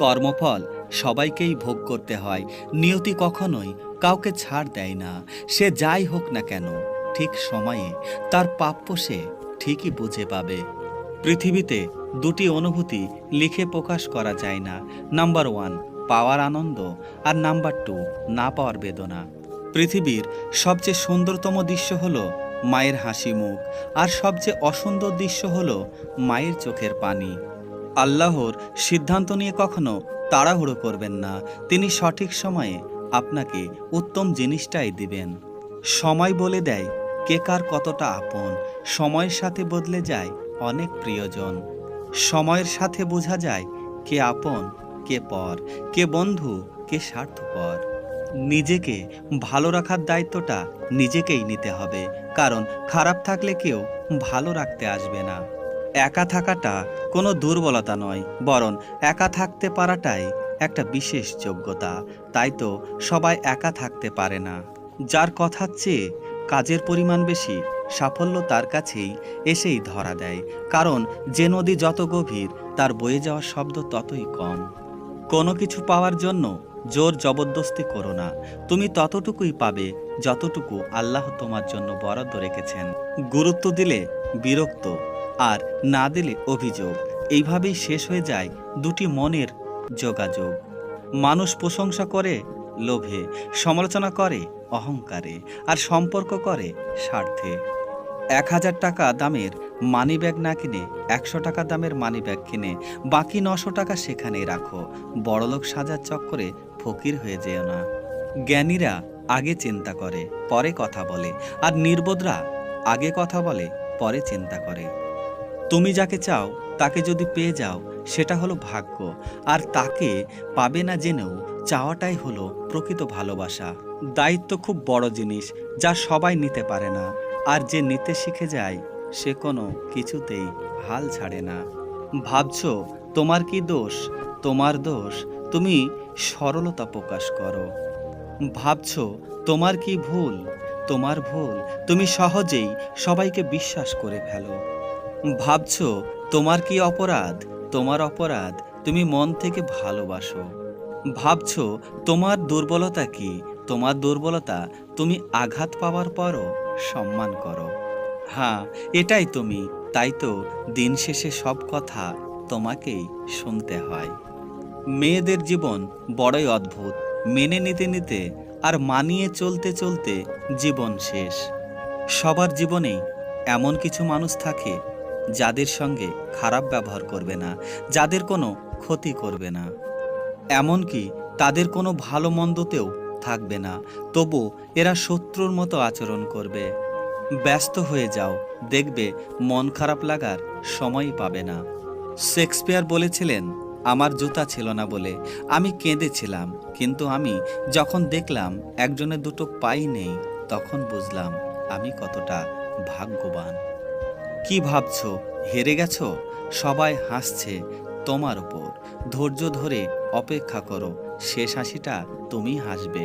কর্মফল সবাইকেই ভোগ করতে হয়। নিয়তি কখনোই কাউকে ছাড় দেয় না। সে যাই হোক না কেন, ঠিক সময়ে তার প্রাপ্য সে ঠিকই বুঝে পাবে। পৃথিবীতে দুটি অনুভূতি লিখে প্রকাশ করা যায় না। নাম্বার 1 পাওয়ার আনন্দ, আর নাম্বার 2 না পাওয়ার বেদনা। পৃথিবীর সবচেয়ে সুন্দরতম দৃশ্য হলো মায়ের হাসি মুখ, আর সবচেয়ে অসুন্দর দৃশ্য হলো মায়ের চোখের পানি। আল্লাহর সিদ্ধান্ত নিয়ে কখনো তাড়াহুড়ো করবেন না। তিনি সঠিক সময়ে আপনাকে উত্তম জিনিসটাই দিবেন। সময় বলে দেয় কে কার কতটা আপন। সময়ের সাথে বদলে যায় অনেক প্রিয়জন। সময়ের সাথে বোঝা যায় কে আপন, কে পর, কে বন্ধু, কে স্বার্থপর। নিজেকে ভালো রাখার দায়িত্বটা নিজেকেই নিতে হবে, কারণ খারাপ থাকলে কেউ ভালো রাখতে আসবে না। একা থাকাটা কোনো দুর্বলতা নয়, বরং একা থাকতে পারাটাই একটা বিশেষ যোগ্যতা। তাই তো সবাই একা থাকতে পারে না। যার কথার চেয়ে কাজের পরিমাণ বেশি, সাফল্য তার কাছেই এসেই ধরা দেয়। কারণ যে নদী যত গভীর, তার বয়ে যাওয়া শব্দ ততই কম। কোনো কিছু পাওয়ার জন্য জোর জবরদস্তি করো না। তুমি ততটুকুই পাবে যতটুকু আল্লাহ তোমার জন্য বরাদ্দ রেখেছেন। গুরুত্ব দিলে বিরক্ত, আর না দিলে অভিযোগ, এইভাবেই শেষ হয়ে যায় দুটি মনের যোগাযোগ। মানুষ প্রশংসা করে লোভে, সমালোচনা করে অহংকারে, আর সম্পর্ক করে স্বার্থে। 1000 টাকা দামের মানি ব্যাগ না কিনে 100 টাকা দামের মানি ব্যাগ কিনে বাকি 900 টাকা সেখানেই রাখো। বড়লোক সাজার চক্করে ফকির হয়ে যেও না। জ্ঞানীরা আগে চিন্তা করে পরে কথা বলে, আর নির্বোধরা আগে কথা বলে পরে চিন্তা করে। তুমি যাকে চাও তাকে যদি পেয়ে যাও, সেটা হলো ভাগ্য। আর তাকে পাবে না জেনেও চাওয়াটাই হলো প্রকৃত ভালোবাসা। দায়িত্ব খুব বড় জিনিস, যা সবাই নিতে পারে না। আর যে নিতে শিখে যায়, সে কোনো কিছুতেই হাল ছাড়ে না। ভাবছো তোমার কি দোষ? তোমার দোষ তুমি সরলতা প্রকাশ করো। ভাবছো তোমার কি ভুল? তোমার ভুল তুমি সহজেই সবাইকে বিশ্বাস করে ফেলো। ভাবছো তোমার কি অপরাধ? তোমার অপরাধ তুমি মন থেকে ভালোবাসো। ভাবছো তোমার দুর্বলতা কি? তোমার দুর্বলতা তুমি আঘাত পাওয়ার পরও সম্মান করো। হ্যাঁ, এটাই তুমি। তাই তো দিন শেষে সব কথা তোমাকেই শুনতে হয়। মেয়েদের জীবন বড়ই অদ্ভুত। মেনে নিতে নিতে আর মানিয়ে চলতে চলতে জীবন শেষ। সবার জীবনেই এমন কিছু মানুষ থাকে যাদের সঙ্গে খারাপ ব্যবহার করবে না, যাদের কোনো ক্ষতি করবে না, এমনকি তাদের কোনো ভালো মন্দতেও থাকবে না। তবু এরা শত্রুর মতো আচরণ করবে। ব্যস্ত হয়ে যাও, দেখবে মন খারাপ লাগার সময়ই পাবে না। শেক্সপিয়ার বলেছিলেন, আমার জুতা ছিল না বলে আমি কেঁদেছিলাম, কিন্তু আমি যখন দেখলাম একজনের দুটো পাই নেই, তখন বুঝলাম আমি কতটা ভাগ্যবান। কি ভাবছো হেরে গেছো? সবাই হাসছে তোমার উপর। ধৈর্য ধরে অপেক্ষা করো, শেষ হাসিটা তুমি হাসবে।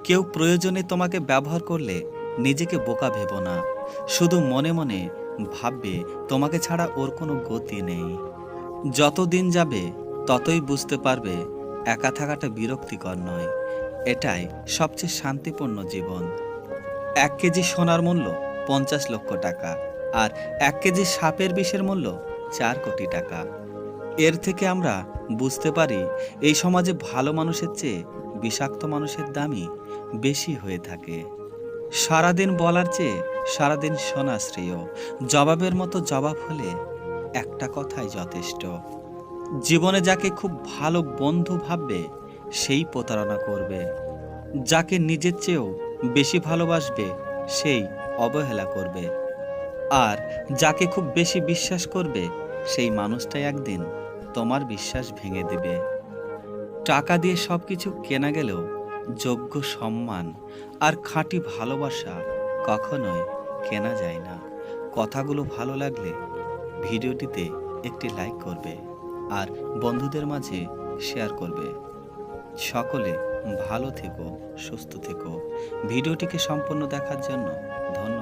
কেউ প্রয়োজনে তোমাকে ব্যবহার করলে নিজেকে বোকা ভেবো না। শুধু মনে মনে ভাববে তোমাকে ছাড়া ওর কোনো গতি নেই। যত দিন যাবে ততই বুঝতে পারবে একা থাকাটা বিরক্তিকর নয়, এটাই সবচেয়ে শান্তিপূর্ণ জীবন। 1 কেজি সোনার মূল্য 50 লক্ষ টাকা, আর 1 কেজি সাপের বিষের মূল্য 4 কোটি টাকা। এর থেকে আমরা বুঝতে পারি এই সমাজে ভালো মানুষের চেয়ে বিষাক্ত মানুষের দামই বেশি হয়ে থাকে। সারাদিন বলার চেয়ে সারাদিন শোনা শ্রেয়। জবাবের মতো জবাব হলে একটা কথাই যথেষ্ট। জীবনে যাকে খুব ভালো বন্ধু ভাববে, সেই প্রতারণা করবে। যাকে নিজের চেয়েও বেশি ভালোবাসবে, সেই অবহেলা করবে। আর যাকে খুব বেশি বিশ্বাস করবে, সেই মানুষটাই একদিন তোমার বিশ্বাস ভেঙে দেবে। টাকা দিয়ে সব কিছু কেনা গেলেও যোগ্য সম্মান আর খাঁটি ভালোবাসা কখনোই কেনা যায় না। কথাগুলো ভালো লাগলে ভিডিওটিতে একটি লাইক করবে, আর বন্ধুদের মাঝে শেয়ার করবে। সকলে ভালো থেকো, সুস্থ থেকো। ভিডিওটিকে সম্পূর্ণ দেখার জন্য ধন্যবাদ।